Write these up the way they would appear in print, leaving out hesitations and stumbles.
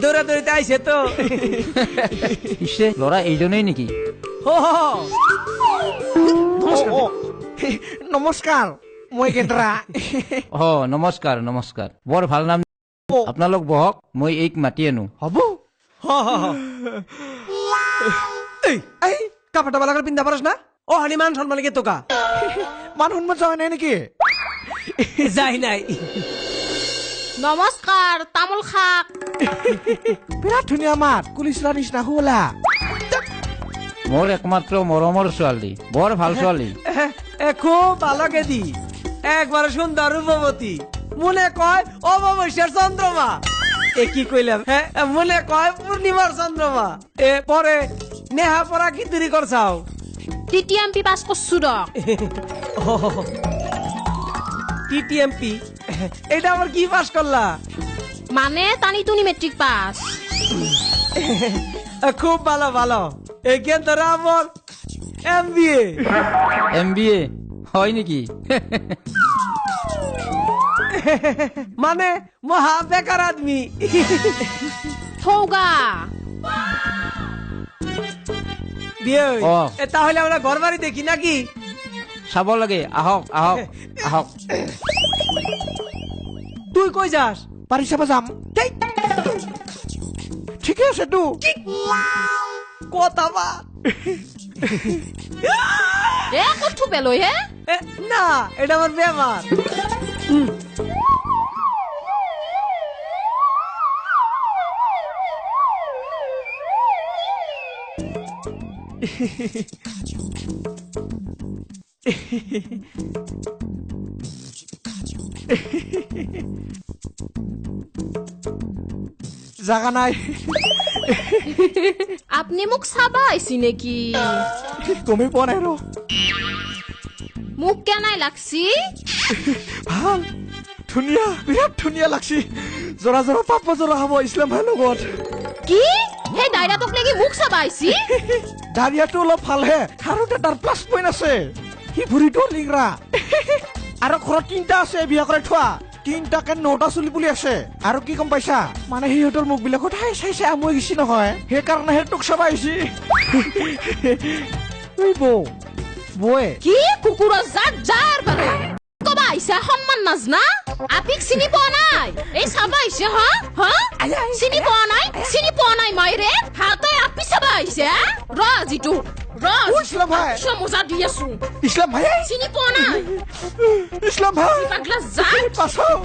দৌড়াদৌড়িতে আইছে তো লৰা এইজনেই নেকি? নমস্কাৰ মই কেন্দ্ৰা। নমস্কাৰ নমস্কাৰ, বৰ ভাল নাম। আপোনালোক বহক, মই এইক মাতি আনো। হ'ব কাপড়টা ভালো করে পিন্ধা পারস না? ও হানি মান সম্মান কে তোকা মান সন্মান যাওয়া নাই নেকি? যাই নাই। নমস্কাৰ, তামোল খাক। বিৰাট ধুনীয়া মাত, কুলিচৰা নিচিনা শুলা। মোৰ একমাত্ৰ মৰমৰ ছোৱালী, বৰ ভাল ছোৱালী। খুব ভালো কেদি, একবার সুন্দর রূপবতী, মনে কয় অমাবস্যার চন্দ্রমা। এ কি কইলাম? হ্যাঁ, মনে কয় পূর্ণিমার চন্দ্রমা। এ পরে নেহা পরা কি দূরি করছাও? টিটিএমপি পাস করছু দ। টিটিএমপি এটা আবার কি পাস করলা? মানে টানি টুনি মেট্রিক পাস। খুব ভালো ভালো। এখান ধরে আমার এমবিএ। এমবিএ হয় নেকি? মানে মহা বেকার আদমি। থৌগা বিয়ে ও। তাহলে আমরা ঘর বাড়ি দেখি নাকি? চাব লাগে, আহক আহক আহক। তুই কই যাস? বাড়ি চাব যাম। ঠিকে আছে তো কথা বা এ কঠু পেলই হে। না, এটা আমার ব্যাপার। জাগা নাই। আপনি মোক চাবা আইছি নেকি? গমেই পোৱা নাই ৰ। মোক কেনাই লাগছি? ভাল ধুনীয়া, বিৰাট ধুনীয়া লাগছি। জৰা জৰা পাপ জৰা হব ইছলাম ভাই লগত। কি সেই ডাইৰাটোক লাগি মোক চাবা আইছি? দাৰিয়াটো অলপ ভালহে, আৰু তাৰ প্লাছ পইণ্ট আছে। সি ভৰিটো লিংৰা। আৰু ঘৰত 3টা আছে বিয়া কৰাই থোৱা। 3টাকে 9টা চুলি পুলি আছে। আৰু কি গম পাইছা? মানে সিহঁতৰ মুখ বিলাকত চাই চাই আমৈ গেছি নহয়, সেইকাৰণে সেই তোক চাবা আহিছি। বৌ বৌয়ে কি কুকুৰৰ জাত যাৰ বাৰে কবা আইছা সন্মান নাজনা? আপিক চিনি পোৱা নাই? এই চাবা আহিছে হা হা? চিনি পোৱা নাই? চিনি পোৱা নাই মই ৰে? হাতই আপি চাবা আহিছে ৰ আজিটো ৰ। ইছলাম ভাই, মজা দি আছো। ইছলাম ভাই, চিনি পোৱা নাই? ইছলাম ভাই পাগলা জাত পাছাও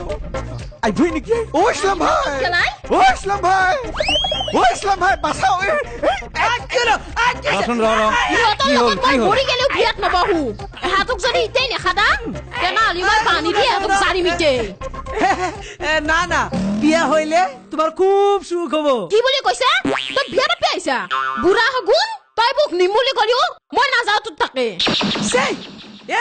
আইভই নেকি? ও ইছলাম ভাই, কেলাই ও ইছলাম ভাই, ও ইছলাম ভাই পাছাও। ৰচোন ৰ ৰ, সিহঁতৰ কি হ'ল লগত কি মই হ'ল? মৰি গেলেও বিয়াত নবহো। এহাতক যদি ইতেই নেখাদা তেনেহ'লে মই পানী দি এহাতক জাৰিম ইতেই। না না, বিয়া হইলে তোমার খুব সুখ হবো। কি বুলি কৈছা? তই বিয়া পাতি আহিছা? বুঢ়া হগুন তই মোক নিমুলি কৰিও মই নাযাওঁ তোৰ তাকে। সেই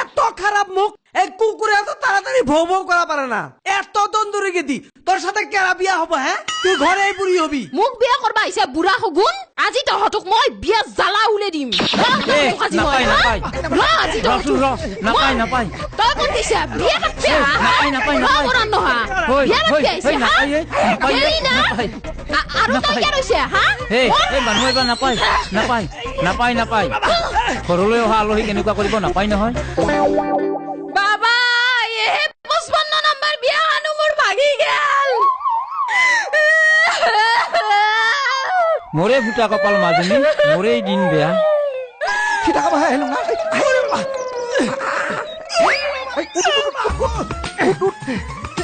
এত খারাপ মুখ, এই কুকুরে এত তাড়াতাড়ি ভৌ ভৌ করা পারে না। এত তন্দুরি গেদি তোর সাথে কেরা বিয়া হবো? হ্যাঁ, তুই ঘরে বুড়ি হবি। মোক বিয়া কৰবা আহিছে বুঢ়া হগুন? আজি তহঁতক মই বিয়া জ্বালা উলে দিম। নাপায় নাপায়, ৰচোন ৰ, নাপায় নাপায়। তই ক'ত দিছা বিয়া পাতি নাপায় নাপায় নাপায়। নহা বিয়া পাতি আহিছে হা? নাপায় হেৰি না নাপায়। আৰু তই কিয় ৰৈছে হা? এই মানুহ এবাৰ নাপায় নাপায় নাপায় নাপায়। ঘৰলৈ অহা আলহী কেনেকুৱা কৰিব নাপায় নহয়। বাবা মোৰে ফুটা কপাল মাজনী মোৰেই দিন বেয়া kita ka bahaya nung ay